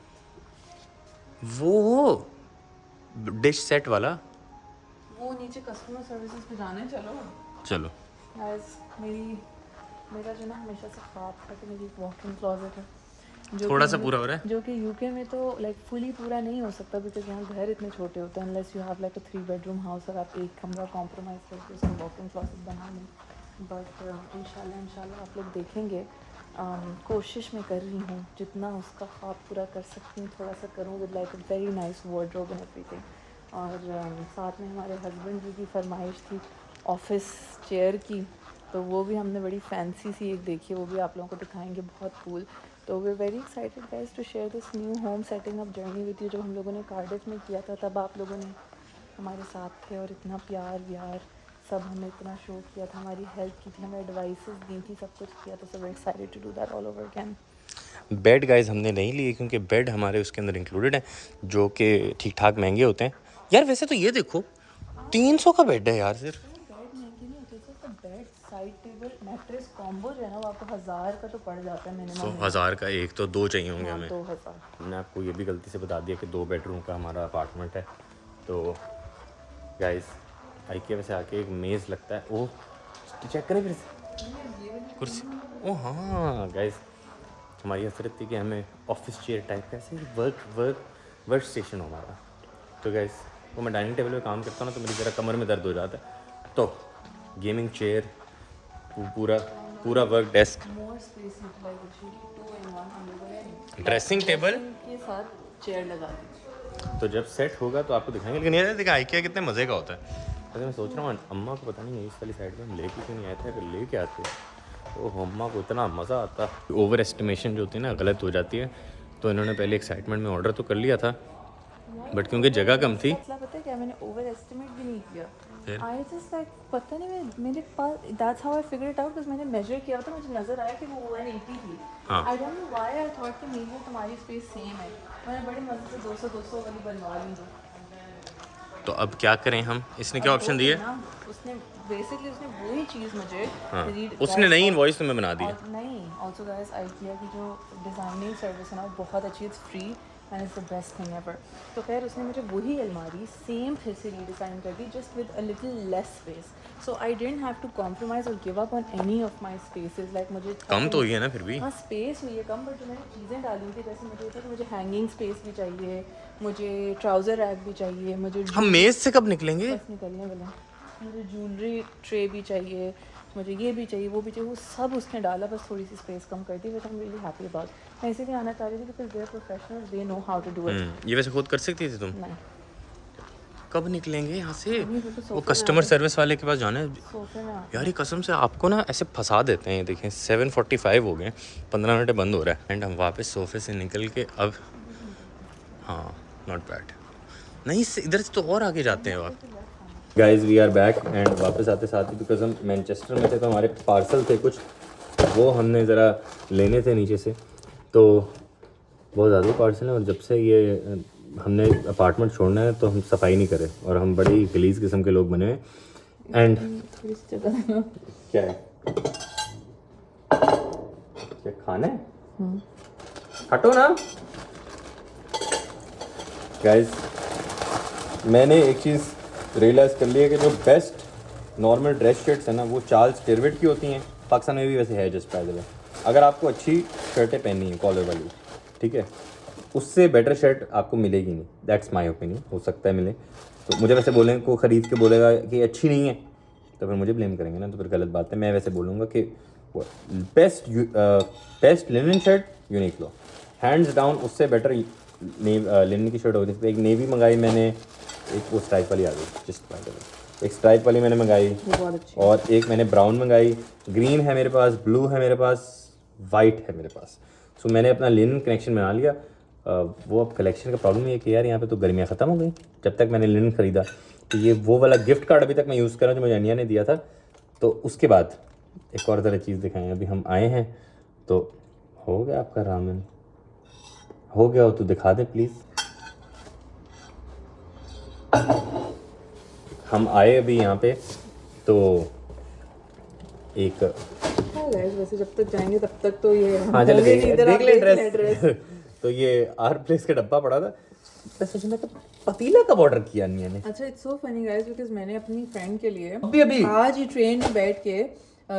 वो डिश सेट वाला। वो नीचे कस्टमर सर्विसेज पे जाने चलो गाइस। मेरा जो ना हमेशा से ख्वाब था कि मेरी वॉक इन क्लोजेट है, जो थोड़ा कि सा पूरा हो रहा है। जो कि यूके में तो लाइक फुली पूरा नहीं हो सकता, बिकॉज यहाँ घर इतने छोटे होते हैं। Unless you have like a 3 bedroom house और आप एक कमरा कॉम्प्रोमाइज़ करके उसमें वॉक इन क्लोजेट बना लें। बट इंशाल्लाह आप लोग देखेंगे। कोशिश मैं कर रही हूँ जितना उसका ख्वाब पूरा कर सकती हूँ, थोड़ा सा करूँ with like a very nice wardrobe and everything. और साथ में हमारे हस्बैंड जी की फरमाइश थी ऑफिस चेयर की, तो वो भी हमने बड़ी फैंसी सी एक देखी है, वो भी आप लोगों को दिखाएंगे, बहुत कूल। तो we are very excited guys to share this new home setting up journey with you. जब हम लोगों ने कार्डिफ में किया था तब आप लोगों ने हमारे साथ थे और इतना प्यार व्यार सब हमें इतना शो किया था, हमारी हेल्प की थी, हमें एडवाइसेस दी थी, सब कुछ किया था। So we are excited to do that all over again. Bed guys हमने नहीं लिए क्योंकि बेड हमारे उसके अंदर इंक्लूडेड है, जो कि ठीक ठाक महंगे होते हैं। यार वैसे तो ये देखो 300 का बेड है यार सिर्फ। बेड महंगे नहीं होते, सिर्फ bed side table table mattress combo जो है ना वो आपको 1000 का तो पड़ जाता है मिनिमम। 1000 का एक तो 2 चाहिए होंगे हाँ, हमें। 2000। मैंने आपको ये भी गलती से बता दिया कि 2 बेडरूम का हमारा अपार्टमेंट है। तो गाइस आईकिया से आके एक मेज़ लगता है। ओह चेक करें फिर से कुर्सी। ओह हाँ गाइस हमारी हसरत थी कि हमें ऑफिस चेयर टाइप का ऐसे वर्क स्टेशन हो हमारा। तो गाइस वो मैं डाइनिंग टेबल पे काम करता हूँ ना तो मेरी ज़रा कमर में दर्द हो जाता है। तो गेमिंग चेयर पूरा work desk, more space utilization 2 in 1 हम लोगों ने ड्रेसिंग टेबल। के साथ चेयर लगा दी। तो जब सेट होगा तो आपको दिखाएंगे। लेकिन यार देखा आईकिया कितने मज़े का होता है। अगर मैं सोच रहा हूँ अम्मा को पता नहीं है इस वाली साइड में हम लेके क्यों नहीं आए थे, अगर लेके आते तो अम्मा को इतना मज़ा आता। ओवर एस्टिमेशन जो होती है ना गलत हो जाती है। तो इन्होंने पहले एक्साइटमेंट में ऑर्डर तो कर लिया था बट क्योंकि जगह कम थी। मसला पता है क्या, मैंने ओवर एस्टिमेट भी नहीं किया। फिर? आई जस्ट लाइक पता नहीं मेरे पास that's how I figure it out because मैंने मेजर किया था, मुझे नजर आया कि वो 180 थी। हाँ। I don't know why I thought कि मे बी तुम्हारी स्पेस सेम है। मैंने बड़े मजे से 200 वाली बनवा ली थी। तो अब क्या करें हम, इसने क्या ऑप्शन दिए? उसने बेसिकली उसने वही चीज़ मुझे हाँ read- उसने नई इनवॉइस तुम्हें बना दी है। और नहीं ऑल्सो गाइस आईकिया की जो डिज़ाइनिंग सर्विस है ना वो बहुत अच्छी, it's free and it's the best thing ever. तो खैर उसने मुझे वही अलमारी सेम फिर से रीडिज़ाइन कर दी just with a little less space. So I didn't have to compromise और give up on any of my spaces. Like मुझे कम तो हुई है ना फिर भी। हाँ स्पेस हुई है कम, बट जो मैंने चीज़ें डाली थी जैसे मुझे था कि मुझे हैंगिंग स्पेस भी चाहिए, मुझे ट्राउज़र रैक भी चाहिए, मुझे हम मेज़ से कब निकलेंगे? बस निकलने वाला, मुझे ज्वेलरी ट्रे भी चाहिए, मुझे ये भी चाहिए वो भी चाहिए, वो सब उसने डाला, बस थोड़ी सी स्पेस कम कर दी। But I am really happy about. मैं इसीलिए आना चाह रही थी because they are professionals, they know how to do it. ये वैसे खुद कर सकती थी तुम? नहीं कब निकलेंगे यहाँ से? अभी तो वो सोफे कस्टमर सर्विस वाले के पास जाना है। सोफे में आ- यार ये कसम से आपको ना ऐसे फंसा देते हैं। देखें 7:45 हो गए, 15 मिनट बंद हो रहा है एंड हम वापस सोफे से निकल के अब हाँ नॉट बैड। नहीं इधर से तो और आगे जाते हैं आप। Guys we are back and वापस आते साथ ही बिकॉज हम मैनचेस्टर में थे तो हमारे पार्सल थे कुछ, वो हमने ज़रा लेने थे नीचे से। तो बहुत ज़्यादा पार्सल है और जब से ये हमने अपार्टमेंट छोड़ना है तो हम सफाई नहीं करे और हम बड़ी गलीज किस्म के लोग बने हुए। एंड थोड़ी सी जगह है ना। क्या है, क्या खाना है? हटो ना गाइस। मैंने एक चीज़ रियलाइज़ कर लिया कि जो बेस्ट नॉर्मल ड्रेस शर्ट्स है ना वो चार्ल्स टिरविट की होती हैं। पाकिस्तान में भी वैसे है जस्ट बाय द वे। अगर आपको अच्छी शर्टें पहननी है कॉलर वाली, ठीक है, उससे बेटर शर्ट आपको मिलेगी नहीं। That's my opinion. हो सकता है मिले तो मुझे वैसे बोलें को ख़रीद के बोलेगा कि अच्छी नहीं है तो फिर मुझे ब्लेम करेंगे ना, तो फिर गलत बात है। मैं वैसे बोलूँगा कि best linen shirt Uniqlo hands down, उससे बेटर लिनन की शर्ट होती थी। एक नेवी मंगाई मैंने, एक वो स्ट्राइप वाली आ गई जस्ट बाय द वे, एक स्ट्राइप वाली मैंने मंगाई बहुत अच्छी। और एक मैंने ब्राउन मंगाई। ग्रीन है मेरे पास, ब्लू है मेरे पास, वाइट है मेरे पास। सो मैंने अपना लिनन कलेक्शन बना लिया। वो अब कलेक्शन का प्रॉब्लम ये है कि यार यहाँ पे तो गर्मियाँ ख़त्म हो गई जब तक मैंने लिनन ख़रीदा। तो ये वो वाला गिफ्ट कार्ड अभी तक मैं यूज़ कर रहा हूँ जो मुझे अनिया ने दिया था। तो उसके बाद एक और ज़रा चीज़ दिखाएं। अभी हम आए हैं तो हो गया आपका रामेन, हो गया हो तो दिखा दें प्लीज़। हम आए अभी यहाँ पे तो एक हाँ गाइस वैसे जब तक जाएंगे तब तक तो ये हाँ चलो होंगे नहीं, इधर आप देख ले देख लें ड्रेस। तो ये आर प्लेस का डब्बा पड़ा था। मैं सोच रहा था पतीला कब ऑर्डर किया अनिया ने। अच्छा it's so funny guys because मैंने अपनी फ्रेंड के लिए अभी आज ही ट्रेन में बैठ के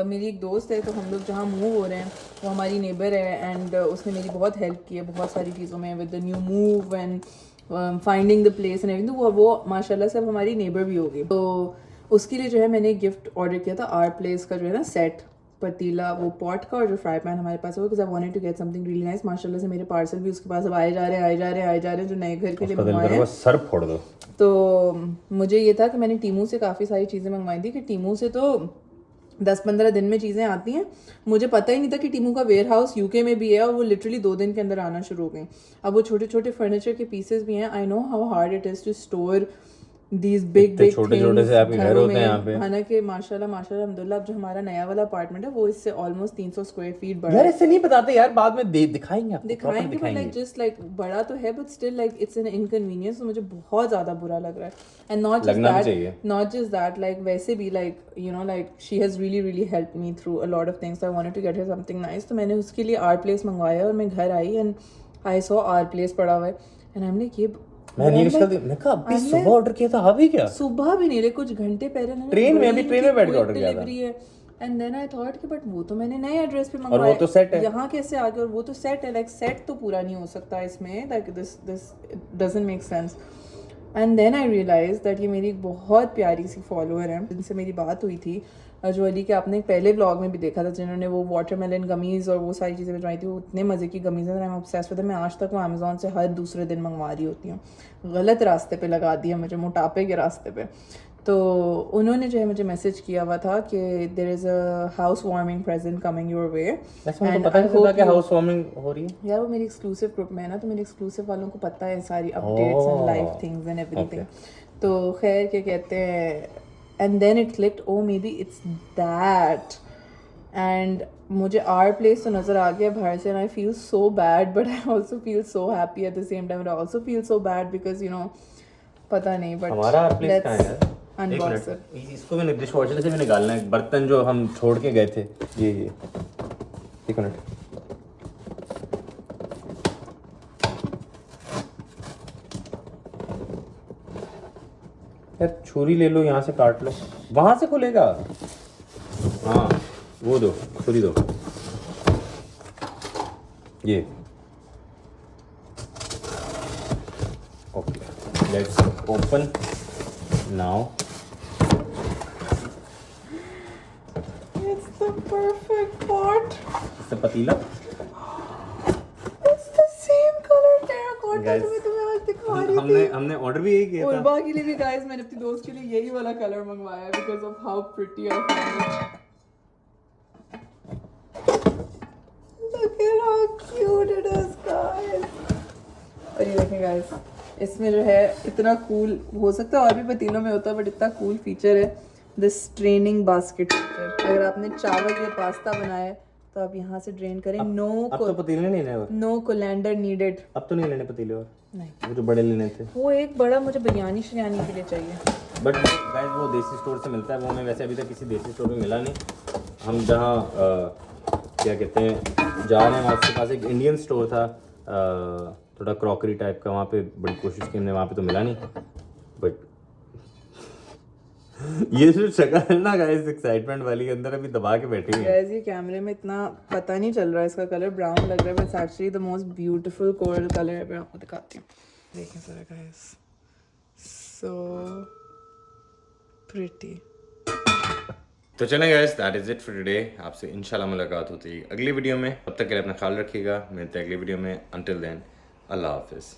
मेरी एक दोस्त है तो हम लोग जहाँ मूव हो रहे हैं वो हमारी नेबर है एंड उसने मेरी बहुत हेल्प की है बहुत सारी चीज़ों में with the new move and finding the place and everything. तो वो माशाल्लाह से अब हमारी नेबर भी होगी। तो उसके लिए जो है मैंने गिफ्ट ऑर्डर किया था आर प्लेस का जो है ना सेट, पतीला वो पॉट का और जो फ्राई पैन हमारे पास है because I wanted to get something really nice. माशाल्लाह से मेरे पार्सल भी उसके पास अब आए जा रहे हैं जो नए घर के लिए मंगवाए हैं। सर फोड़ दो। तो मुझे ये था कि मैंने टीमू से काफ़ी सारी चीज़ें मंगवाई थी कि टीमू से तो 10-15 दिन में चीज़ें आती हैं। मुझे पता ही नहीं था कि टीमू का वेयर हाउस यूके में भी है और वो लिटरली 2 दिन के अंदर आना शुरू हो गई। अब वो छोटे छोटे फर्नीचर के पीसेस भी हैं। I know how hard it is to store these big इतने big छोटे-छोटे things से आपके घर घरों होते हैं में। यहाँ पे। हालांकि माशाल्लाह माशाल्लाह अल्हम्दुलिल्लाह अब जो हमारा नया वाला अपार्टमेंट है वो इससे ऑलमोस्ट 300 स्क्वायर फीट बड़ा यार है। इससे नहीं बताते यार, बाद में दिखाएंगे आपको, प्रॉपर दिखाएंगे बट लाइक जस्ट लाइक बड़ा तो है but still like it's an inconvenience, तो मुझे बहुत ज़्यादा बुरा लग रहा है। And not just that like वैसे भी like you know like she has really help me through a lot of things, I wanted to get her something nice. तो मैंने उसके लिए आर प्लेस मंगवाया और मैं घर आई and I saw our place पड़ा हुआ है एंड आई एम लाइक ये मैं कहा अभी सुबह ऑर्डर किया था, अभी क्या सुबह भी नहीं ले कुछ घंटे पहले ना ट्रेन में, अभी ट्रेन में बैठ के ऑर्डर किया था। डिलीवरी है एंड देन आई थॉट कि बट वो तो मैंने नए एड्रेस पे और मंगवाया, वो तो सेट है, यहाँ कैसे आ गया? और वो तो सेट है, लाइक सेट तो पूरा नहीं हो सकता इसमें, like this doesn't make sense. And then I realize that ये मेरी एक बहुत प्यारी सी फॉलोअर है जिनसे मेरी बात हुई थी, जो अली के आपने एक पहले व्लॉग में भी देखा था, जिन्होंने वो वाटरमेलन गमीज़ और वो सारी चीज़ें भिजवाई थी। वो इतने मज़े की गमीज़ हैं, I am obsessed with them. मैं आज तक वो अमेज़ॉन से हर दूसरे दिन मंगवा रही होती हूँ। गलत रास्ते पे लगा दिया मुझे, मोटापे के रास्ते पे। तो उन्होंने जो है मुझे मैसेज किया हुआ था कि there is a house warming present coming your way. And पता है कि हाउस वार्मिंग हो रही है यार वो मेरी एक्सक्लूसिव ग्रुप में है ना, तो मेरे एक्सक्लूसिव वालों को पता है सारी updates and live things and everything. तो खैर क्या कहते हैं, and then it clicked, oh maybe it's that. And मुझे आर प्लेस तो नज़र आ गया बाहर से and I feel so bad but I also feel so happy at the same time. I also feel so bad because you know पता नहीं but हमारा आर प्लेस कहाँ है? अनबॉक्स इसको मैंने डिश वॉशर से भी निकालना है, बर्तन जो हम छोड़ के गए थे। ये एक मिनट, यार छुरी ले लो, यहाँ से काट लो, वहां से खुलेगा। हाँ वो दो, छुरी दो, ये okay. Let's open now. It's the perfect pot. इससे पतीला, It's the same color terracotta Guys, जो मैं तुम्हें आज दिखा रही थी। हमने ऑर्डर भी यही किया था। उल्बा के लिए भी गाइस मैंने अपनी दोस्त के लिए यही वाला कलर मंगवाया because of how pretty I found it. Look at how cute it is guys। और ये देखें गाइस, इसमें जो है इतना कूल, हो सकता है और भी पतीलों में होता है बट इतना कूल फीचर है, दिस स्ट्रेनिंग बास्केट फीचर। अगर आपने चावल या पास्ता बनाया है तो आप यहाँ से ड्रेन करें। अब तो पतीले नहीं लेने और, नो कोलैंडर नीडेड। अब तो नहीं लेने पतीले और, नहीं वो जो बड़े लेने थे। वो एक बड़ा मुझे बिरयानी शिरयानी के लिए चाहिए। बट गाइस वो देसी स्टोर से मिलता है, वो मैं वैसे अभी तक किसी देसी स्टोर में मिला नहीं। हम जहाँ क्या कहते हैं जा रहे हैं, उसके पास एक इंडियन स्टोर था थोड़ा क्रॉकरी टाइप का, वहाँ पे बड़ी कोशिश की हमने, वहाँ पे तो मिला नहीं। बट ये जो शक्ल है ना गाइस एक्साइटमेंट वाली, अंदर अभी दबा के बैठी हुई है। गाइस ये कैमरे में इतना पता नहीं चल रहा है, इसका कलर ब्राउन लग रहा है but it's actually the most beautiful coral colour है। मैं आपको दिखाती हूँ, देखें जरा गाइस, सो प्रिटी। तो चलें guys, that is it for today. आपसे इंशाल्लाह मुलाकात होती है अगली वीडियो में। तब तक के लिए अपना ख्याल रखिएगा, मिलते हैं अगली वीडियो में। अंटिल देन, अल्लाह हाफिज़।